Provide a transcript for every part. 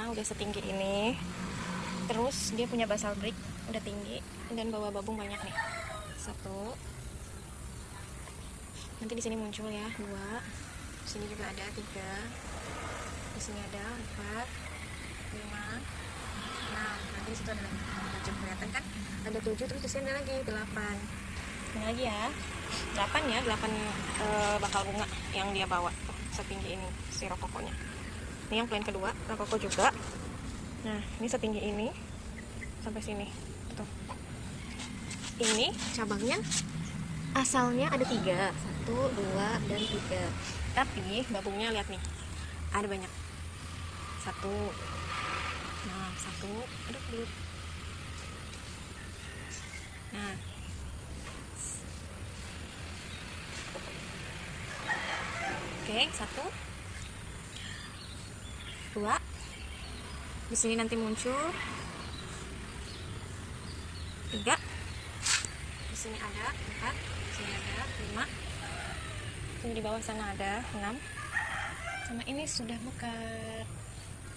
bunga udah setinggi ini. Terus dia punya basal brick udah tinggi dan bawa babung banyak nih. 1. Nanti di sini muncul ya 2. Di sini juga ada 3. Di sini ada 4, 5. Nah, nanti di situ ada lagi 7, kelihatan kan? Ada 7, terus di sini ada lagi 8. Ini lagi ya. 8 ya, 8 bakal bunga yang dia bawa. Tuh, setinggi ini si rokokonya. Ini yang plan kedua, rokoko juga. Nah, ini setinggi ini sampai sini. Tuh. Ini cabangnya asalnya ada 3, 1, 2, dan 3. Tapi babungnya lihat nih, ada banyak. 1. Nah, 1. Aduh, belum. Nah. Oke, 1. 2. Di sini nanti muncul 3. Di sini ada 4. Di sini ada 5. Ini di bawah sana ada 6. Sama ini sudah mekar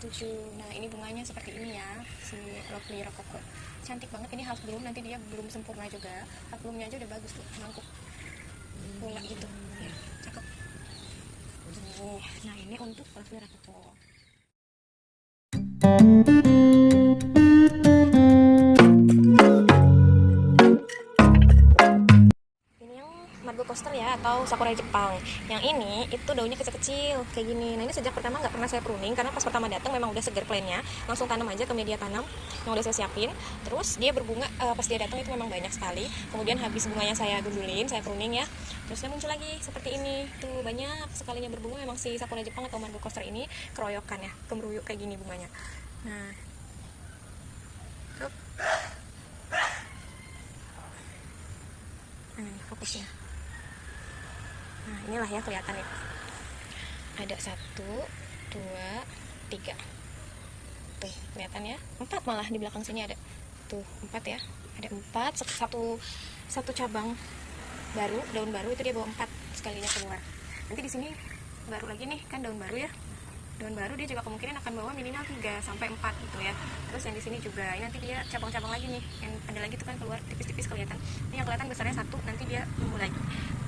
7. Nah, ini bunganya seperti ini ya, si lovely rokoko. Cantik banget. Ini half bloom, nanti dia belum sempurna juga. Half bloomnya aja udah bagus tuh, mangkuk bunga gitu ya, cakep. Nah, ini untuk lovely rokoko. Margo coaster ya, atau sakura Jepang. Yang ini itu daunnya kecil-kecil kayak gini. Nah, ini sejak pertama nggak pernah saya pruning karena pas pertama datang memang udah segar plannya, langsung tanam aja ke media tanam yang udah saya siapin. Terus dia berbunga pas dia datang itu memang banyak sekali. Kemudian habis bunganya saya gundulin, saya pruning ya. Terus dia muncul lagi seperti ini. Tuh banyak sekalinya berbunga. Memang si sakura Jepang atau Margo coaster ini keroyokan ya, kemeruyuk kayak gini bunganya. Nah, ini fokusnya. Nah, inilah ya kelihatan ya. Ada 1, 2, 3. Tuh, kelihatan ya. 4 malah di belakang sini ada. Tuh, 4 ya. Ada 4, satu cabang baru, daun baru itu dia bawa 4 sekalinya keluar. Nanti di sini baru lagi nih, kan daun baru ya. Daun baru dia juga kemungkinan akan bawa minimal 3 sampai 4 gitu ya. Terus yang di sini juga, ini nanti dia cabang-cabang lagi nih. Yang ada lagi tuh kan keluar tipis-tipis kelihatan. Ini yang kelihatan besarnya 1, nanti dia tumbuh lagi.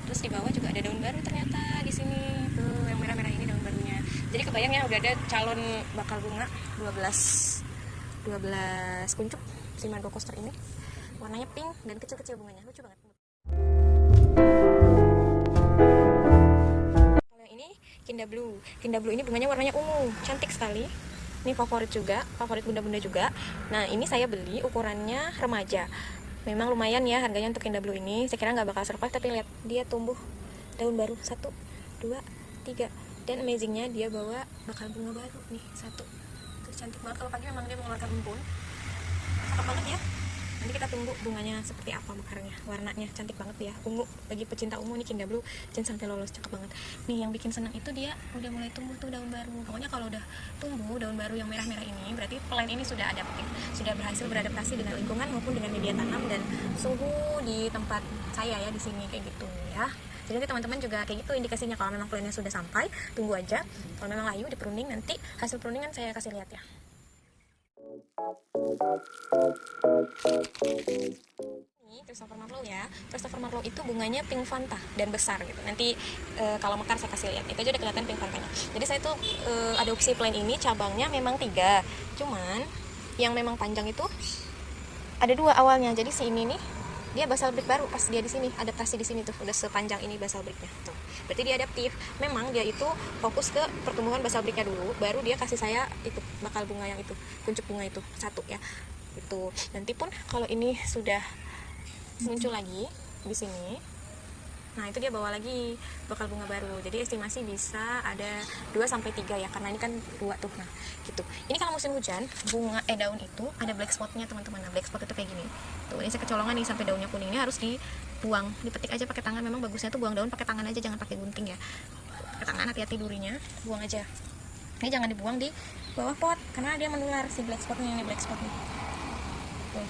Terus di bawah juga ada daun baru ternyata di sini. Tuh, yang merah-merah ini daun barunya. Jadi kebayang ya udah ada calon bakal bunga 12 kuncup si Margo coaster ini. Warnanya pink dan kecil-kecil bunganya. Lucu banget. Kinda Blue. Kinda Blue ini bunganya warnanya ungu, cantik sekali. Ini favorit juga, favorit bunda-bunda juga. Nah, ini saya beli ukurannya remaja. Memang lumayan ya harganya untuk Kinda Blue ini. Saya kira nggak bakal survive, tapi lihat dia tumbuh daun baru 1, 2, 3. Dan amazingnya dia bawa bakal bunga baru nih 1. Tuh, cantik banget. Kalau pagi memang dia mengeluarkan embun. Cakep banget ya. Nanti kita tunggu bunganya seperti apa mekarnya. Warnanya cantik banget ya, ungu. Bagi pecinta ungu nih Kinda Blue jangan sampai lolos, cakep banget. Nih yang bikin senang itu dia udah mulai tumbuh tuh daun baru. Pokoknya kalau udah tumbuh daun baru yang merah-merah ini berarti plant ini sudah adaptif, sudah berhasil beradaptasi dengan lingkungan maupun dengan media tanam dan suhu di tempat saya ya di sini kayak gitu ya. Jadi nanti teman-teman juga kayak gitu indikasinya kalau memang plantnya sudah sampai, tunggu aja. Kalau memang layu di pruning, nanti hasil pruningan saya kasih lihat ya. Ini Christopher Marlowe ya. Christopher Marlowe itu bunganya pink Fanta dan besar gitu. Nanti kalau mekar saya kasih lihat. Itu aja udah kelihatan pink Fantanya. Jadi saya tuh adopsi plant ini cabangnya memang 3. Cuman yang memang panjang itu ada 2 awalnya. Jadi si ini nih dia basal brick baru pas dia di sini, adaptasi di sini tuh udah sepanjang ini basal bricknya tuh. Berarti dia adaptif. Memang dia itu fokus ke pertumbuhan basal bricknya dulu, baru dia kasih saya itu bakal bunga yang itu, kuncup bunga itu 1 ya. Itu. Nanti pun kalau ini sudah muncul lagi di sini. Nah, itu dia bawa lagi bakal bunga baru. Jadi estimasi bisa ada 2 sampai 3 ya, karena ini kan 2 tuh. Nah, gitu. Ini kalau musim hujan, bunga daun itu ada black spotnya, teman-teman. Nah, black spot itu kayak gini. Tuh, ini saya kecolongan nih sampai daunnya kuning. Ini harus dibuang, dipetik aja pakai tangan. Memang bagusnya tuh buang daun pakai tangan aja, jangan pakai gunting ya. Pakai tangan, hati-hati durinya, buang aja. Ini jangan dibuang di bawah pot karena dia menular si black spotnya, ini black spot nih.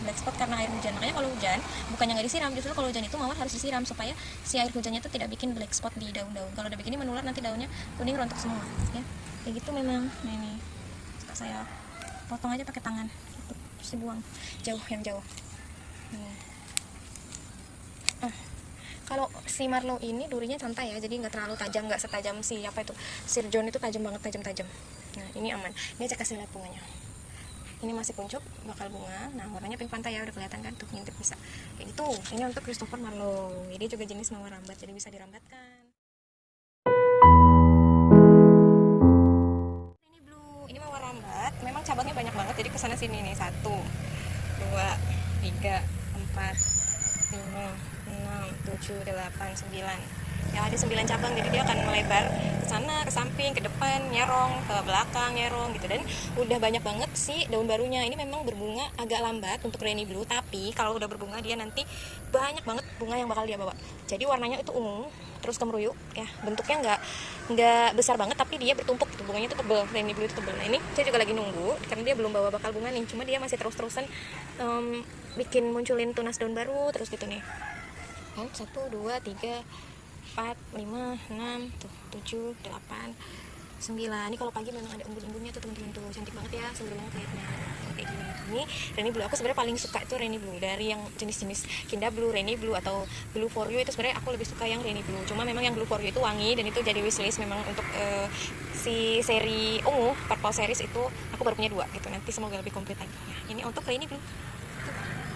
Black spot karena air hujan. Makanya kalau hujan bukannya nggak disiram, justru kalau hujan itu malah harus disiram supaya si air hujannya itu tidak bikin black spot di daun-daun. Kalau udah begini menular nanti daunnya kuning rontok semua ya. Kayak gitu memang. Nah, ini suka saya potong aja pakai tangan gitu. Terus dibuang jauh, yang jauh. Kalau si Marlow ini durinya santai ya, jadi nggak terlalu tajam, nggak setajam si apa itu Sir John itu tajam banget, tajam. Nah ini aman. Ini saya kasih lihat bunganya. Ini masih kuncup, bakal bunga. Nah warnanya pink Fanta ya, udah kelihatan kan tuh, ngintip bisa. Kayak gitu. Ini untuk Christopher Marlow. Ini juga jenis mawar rambat, jadi bisa dirambatkan. Ini blue, ini mawar rambat. Memang cabangnya banyak banget, jadi kesana sini nih 1, 2, 3, 4, 5, 6, 7, 8, 9. Ya ada 9 cabang, jadi dia akan melebar ke sana, ke samping, ke depan, nyerong, ke belakang, nyerong gitu. Dan udah banyak banget sih daun barunya. Ini memang berbunga agak lambat untuk rainy blue, tapi kalau udah berbunga dia nanti banyak banget bunga yang bakal dia bawa. Jadi warnanya itu ungu, terus kemeruyuk ya. Bentuknya nggak besar banget, tapi dia bertumpuk gitu. Bunganya itu tebel, rainy blue itu tebel. Nah ini saya juga lagi nunggu karena dia belum bawa bakal bunga nih. Cuma dia masih terus-terusan bikin munculin tunas daun baru terus gitu nih. 1, 2, 3, 4, 5, 6, 7, 8, 9. Ini kalau pagi memang ada embun-embunnya tuh teman-teman tuh, cantik banget ya, seger banget liatnya. Kayak gini. Ini rainy blue. Aku sebenarnya paling suka itu rainy blue dari yang jenis-jenis Kinda Blue, rainy blue atau Blue for You itu sebenarnya aku lebih suka yang rainy blue. Cuma memang yang Blue for You itu wangi dan itu jadi wishlist memang untuk si seri ungu purple series itu aku baru punya 2 gitu. Nanti semoga lebih komplit lagi. Ya, ini untuk rainy blue.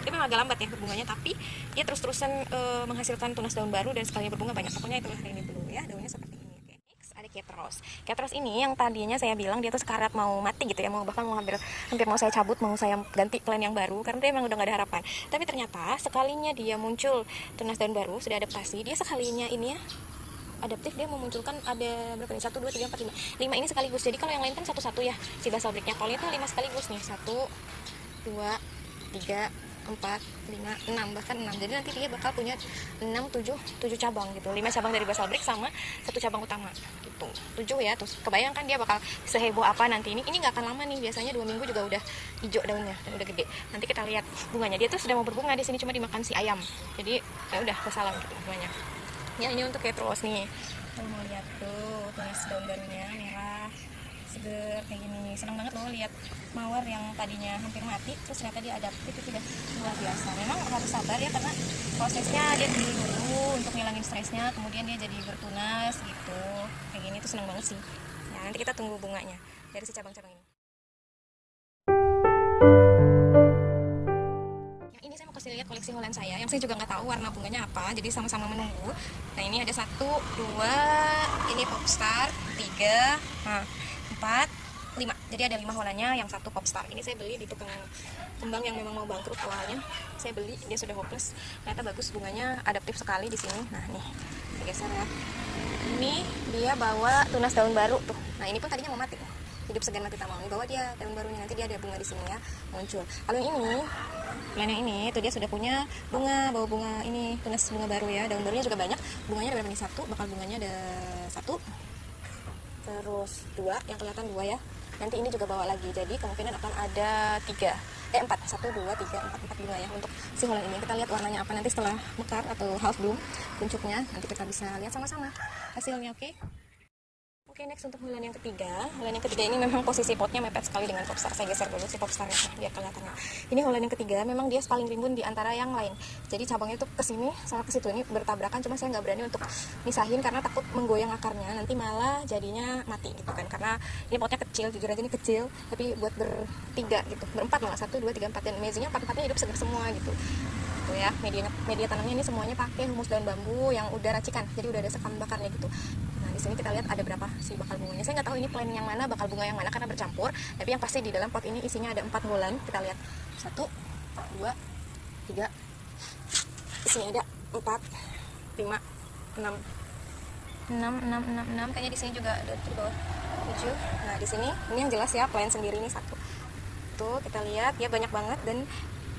Dia memang agak lambat ya berbunganya, tapi dia terus-terusan menghasilkan tunas daun baru dan sekalinya berbunga banyak. Pokoknya itulah rainy blue ya, daunnya seperti ini. Oke. Next ada Catros. Catros ini yang tadinya saya bilang dia tuh sekarat mau mati gitu ya, bahkan mau hampir mau saya cabut, mau saya ganti plan yang baru karena dia memang udah gak ada harapan. Tapi ternyata sekalinya dia muncul tunas daun baru, sudah adaptasi, dia sekalinya ini ya adaptif, dia memunculkan ada berapa nih, 1, 2, 3, 4, 5 ini sekaligus. Jadi kalau yang lain kan satu-satu ya si basal breaknya, kalau itu 5 sekaligus nih, 1, 2, 3, 4, 5, 6, bahkan 6. Jadi nanti dia bakal punya 6, 7 cabang gitu. 5 cabang dari basal break sama 1 cabang utama gitu. 7 ya. Terus kebayangkan dia bakal seheboh apa nanti ini. Ini nggak akan lama nih. Biasanya 2 minggu juga udah hijau daunnya dan udah gede. Nanti kita lihat bunganya. Dia tuh sudah mau berbunga di sini, cuma dimakan si ayam. Jadi ya udah kesalam gitu bunganya. Ya ini untuk Catros nih. Kita mau lihat tuh tunas daun barunya merah, seger kayak gini. Senang banget loh lihat mawar yang tadinya hampir mati terus ternyata dia adaptif, itu udah luar biasa. Memang harus sabar ya karena prosesnya dia dulu untuk ngilangin stresnya, kemudian dia jadi bertunas gitu kayak gini. Tuh senang banget sih ya. Nanti kita tunggu bunganya dari si cabang-cabang ini. Yang ini saya mau kasih lihat koleksi Holland saya yang saya juga nggak tahu warna bunganya apa, jadi sama-sama menunggu. Nah ini ada 1, 2, ini Popstar, 3, 4, 5. Jadi ada 5 Hollandnya, yang 1 Popstar. Ini saya beli di tukang kembang yang memang mau bangkrut awalnya. Saya beli, dia sudah hopeless. Ternyata bagus, bunganya adaptif sekali di sini. Nah nih, saya geser ya. Ini dia bawa tunas daun baru tuh. Nah ini pun tadinya mau mati. Hidup segan mati tak mau. Bawa dia daun barunya, nanti dia ada bunga di sini ya, muncul. Kalau yang ini tuh dia sudah punya bunga, bawa bunga ini, tunas bunga baru ya. Daun barunya juga banyak. Bunganya ada berapa nih? 1, bakal bunganya ada 1. Terus 2, yang kelihatan 2 ya. Nanti ini juga bawa lagi, jadi kemungkinan akan ada 4, 1, 2, 3, 4 bunga ya untuk si Holland ini. Kita lihat warnanya apa nanti setelah mekar atau half bloom kuncupnya, nanti kita bisa lihat sama-sama hasilnya. Oke, next untuk Holland yang ketiga. Holland yang ketiga ini memang posisi potnya mepet sekali dengan Popstar. Saya geser dulu si Popstarnya biar kelihatannya. Ini Holland yang ketiga, memang dia paling rimbun di antara yang lain. Jadi cabangnya itu ke sini sama ke situ, ini bertabrakan. Cuma saya nggak berani untuk misahin karena takut menggoyang akarnya. Nanti malah jadinya mati gitu kan. Karena ini potnya kecil, jujur aja ini kecil. Tapi buat bertiga gitu, berempat malah, 1, 2, 3, 4 dan mezinya 4-4-nya hidup segar semua gitu. Tuh ya, media tanamnya ini semuanya pakai humus daun bambu yang udah racikan. Jadi udah ada sekam bakarnya gitu. Di sini kita lihat ada berapa sih bakal bunganya. Saya nggak tahu ini plan yang mana, bakal bunga yang mana karena bercampur. Tapi yang pasti di dalam pot ini isinya ada 4 Holland. Kita lihat 1, 2, 3. Isinya ada 4, 5, 6. 6. Kayaknya di sini juga ada di bawah 7. Nah di sini ini yang jelas ya, plan sendiri ini 1. Tuh kita lihat ya banyak banget. Dan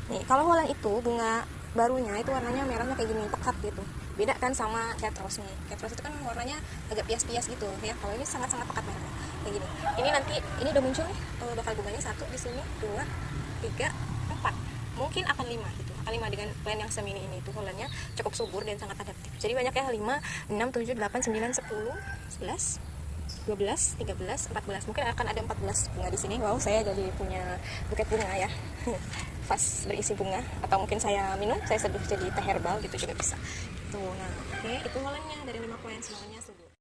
nih kalau Holland itu bunga barunya itu warnanya merahnya kayak gini, pekat gitu. Beda kan sama Catros nih. Catros itu kan warnanya agak pias-pias gitu ya. Kalau ini sangat-sangat pekat merahnya kayak gini. Ini nanti ini udah muncul nih bakal bunganya 1 di sini, 2, 3, 4. Mungkin akan 5 gitu. Akan 5 dengan plan yang semini ini. Itu Hollandnya cukup subur dan sangat adaptif. Jadi banyak ya, 5, 6, 7, 8, 9, 10, 11, 12, 13, 14. Mungkin akan ada 14 bunga di sini. Wow, saya jadi punya buket bunga ya. Vas berisi bunga, atau mungkin saya minum, saya seduh jadi teh herbal gitu juga bisa. Tuh, nah, oke, itu molennya dari 5 poin semuanya seduh.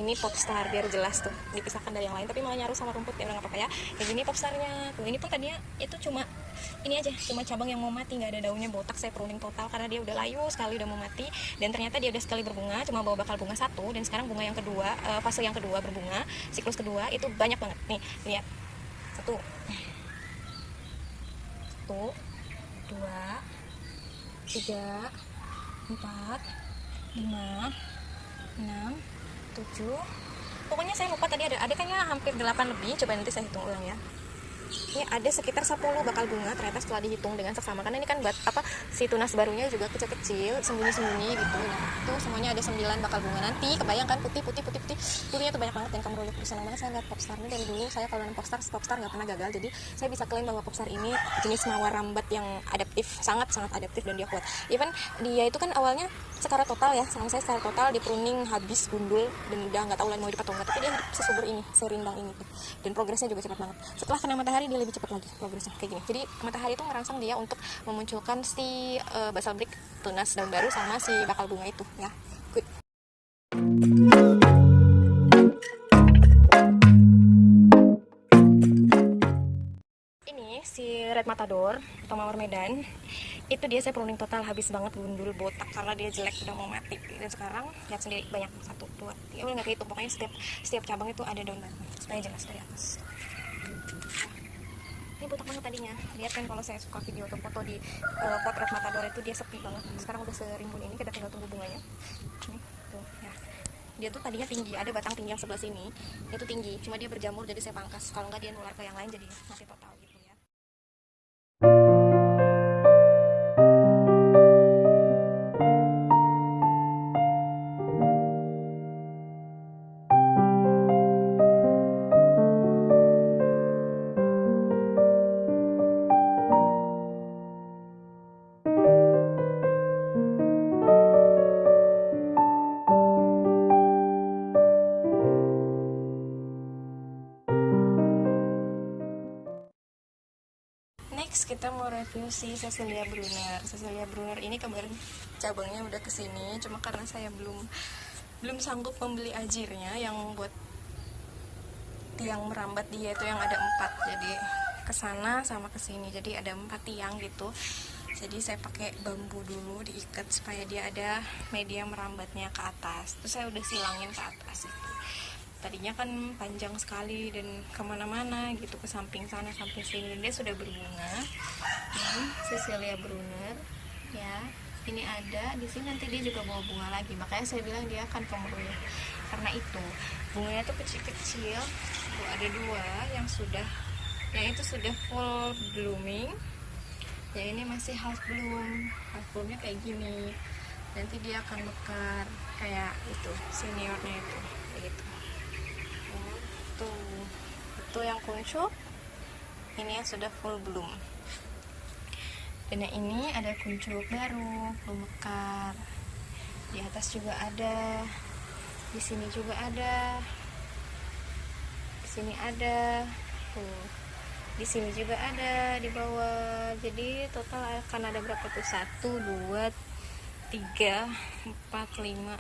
Ini popstar biar jelas tuh dipisahkan dari yang lain, tapi malah nyaru sama rumput ya, nggak apa-apa ya. Yang ini popstarnya tuh, ini pun tadinya itu cuma ini aja, cuma cabang yang mau mati, nggak ada daunnya, botak. Saya pruning total karena dia udah layu sekali, udah mau mati. Dan ternyata dia udah sekali berbunga, cuma bawa bakal bunga satu, dan sekarang bunga yang kedua, fase yang kedua berbunga, siklus kedua itu banyak banget nih, lihat. Satu, dua, tiga, 4, 5, 6, 7. Pokoknya saya lupa tadi ada kayaknya hampir 8 lebih. Coba nanti saya hitung ulang ya. Ini ada sekitar 10 bakal bunga ternyata setelah dihitung dengan seksama, karena ini kan si tunas barunya juga kecil-kecil, sembunyi-sembunyi gitu. Nah, itu semuanya ada 9 bakal bunga. Nanti kebayangkan putihnya tuh banyak banget, dan kamu royok di sana. Mana saya lihat popstar ini dari dulu, saya kalau nanam popstar nggak pernah gagal. Jadi saya bisa klaim bahwa popstar ini jenis mawar rambat yang adaptif, sangat adaptif, dan dia kuat. Even dia itu kan awalnya secara total ya, sama saya secara total di pruning habis gundul dan udah nggak tahu lagi mau dipatung nggak, tapi dia hidup sesubur ini, serindang ini tuh. Dan progresnya juga cepat banget. Setelah kena matahari dia lebih cepat lagi progresnya kayak gini. Jadi matahari itu merangsang dia untuk memunculkan si basal brick, tunas daun baru, sama si bakal bunga itu ya. Good. Ini si red matador atau mawar Medan. Itu dia saya pruning total, habis banget gundul, botak karena dia jelek, udah mau mati. Dan sekarang lihat sendiri banyak, 1, 2, 3, udah nggak kehitung, pokoknya setiap cabang itu ada daun baru. Supaya jelas dari atas. Ini botak banget tadinya. Lihat kan kalau saya suka video atau foto di potret matador itu dia sepi banget. Sekarang udah serimbun ini, kita tinggal tunggu bunganya. Nih, tuh ya. Dia tuh tadinya tinggi, ada batang tinggi yang sebelah sini. Itu tinggi, cuma dia berjamur jadi saya pangkas. Kalau nggak dia nular ke yang lain jadi mati total gitu ya. Next kita mau review si Cecilia Brunner. Cecilia Brunner ini kemarin cabangnya udah kesini, cuma karena saya belum sanggup membeli ajirnya yang buat tiang merambat dia itu yang ada 4, jadi kesana sama kesini, jadi ada 4 tiang gitu. Jadi saya pakai bambu dulu diikat supaya dia ada media merambatnya ke atas. Terus saya udah silangin ke atas itu. Tadinya kan panjang sekali dan kemana-mana gitu, ke samping sana samping sini, dan dia sudah berbunga. Ini Cecilia Brunner ya, ini ada di sini, nanti dia juga bawa bunga lagi, makanya saya bilang dia akan kemeruih karena itu bunganya tuh kecil-kecil. Tuh ada 2 yang itu sudah full blooming, yang ini masih half bloomnya kayak gini. Nanti dia akan mekar kayak itu seniornya itu kayak gitu. Itu yang kuncup, ini yang sudah full bloom. Dan yang ini ada kuncup baru, belum mekar. Di atas juga ada, di sini juga ada, di sini ada, tuh, di sini juga ada di bawah. Jadi total akan ada berapa tuh? 1, 2, 3, 4, 5,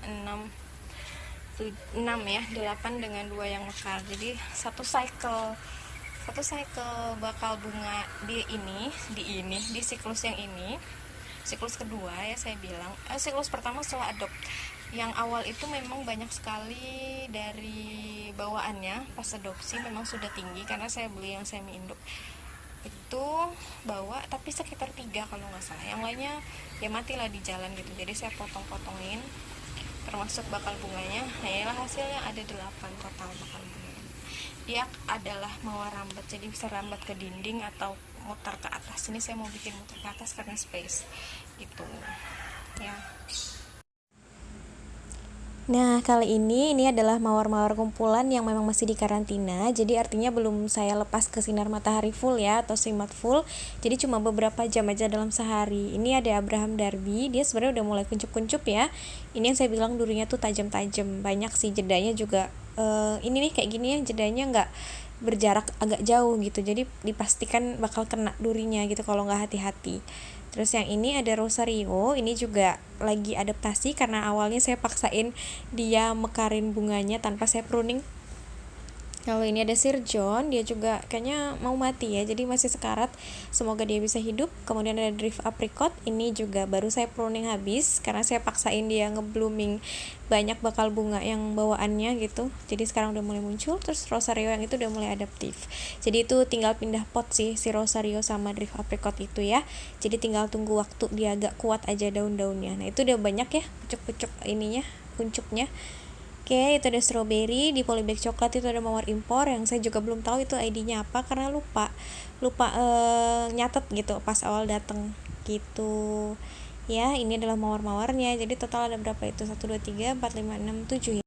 6 ya, 8 dengan 2 yang mekar. Jadi satu cycle bakal bunga di siklus yang ini, siklus kedua ya saya bilang. Siklus pertama setelah adopt, yang awal itu memang banyak sekali dari bawaannya pas adopsi memang sudah tinggi, karena saya beli yang semi induk itu bawa, tapi sekitar 3 kalau nggak salah, yang lainnya ya matilah di jalan gitu. Jadi saya potong-potongin termasuk bakal bunganya. Nah inilah hasilnya, ada 8 total bakal bunga. Dia adalah mawar rambat, jadi bisa rambat ke dinding atau muter ke atas. Ini saya mau bikin muter ke atas karena space gitu ya. Nah, kali ini adalah mawar-mawar kumpulan yang memang masih di karantina. Jadi artinya belum saya lepas ke sinar matahari full ya, atau simat full. Jadi cuma beberapa jam aja dalam sehari. Ini ada Abraham Darby, dia sebenarnya udah mulai kuncup-kuncup ya. Ini yang saya bilang durinya tuh tajam-tajam. Banyak sih jedanya juga. Ini nih kayak gini ya, jedanya nggak berjarak agak jauh gitu. Jadi dipastikan bakal kena durinya gitu kalau nggak hati-hati. Terus yang ini ada Rosario, ini juga lagi adaptasi karena awalnya saya paksain dia mekarin bunganya tanpa saya pruning. Kalau ini ada Sir John, dia juga kayaknya mau mati ya, jadi masih sekarat. Semoga dia bisa hidup. Kemudian ada Drift Apricot, ini juga baru saya pruning habis karena saya paksain dia ngeblooming banyak bakal bunga yang bawaannya gitu. Jadi sekarang udah mulai muncul. Terus Rosario yang itu udah mulai adaptif. Jadi itu tinggal pindah pot sih si Rosario sama Drift Apricot itu ya. Jadi tinggal tunggu waktu dia agak kuat aja daun-daunnya. Nah itu udah banyak ya pucuk-pucuk ininya, kuncupnya. Oke, itu ada strawberry, di polybag coklat itu ada mawar impor yang saya juga belum tahu itu ID-nya apa karena lupa nyatet gitu pas awal datang gitu. Ya, ini adalah mawar-mawarnya. Jadi total ada berapa itu? 1 2 3 4 5 6 7 ya.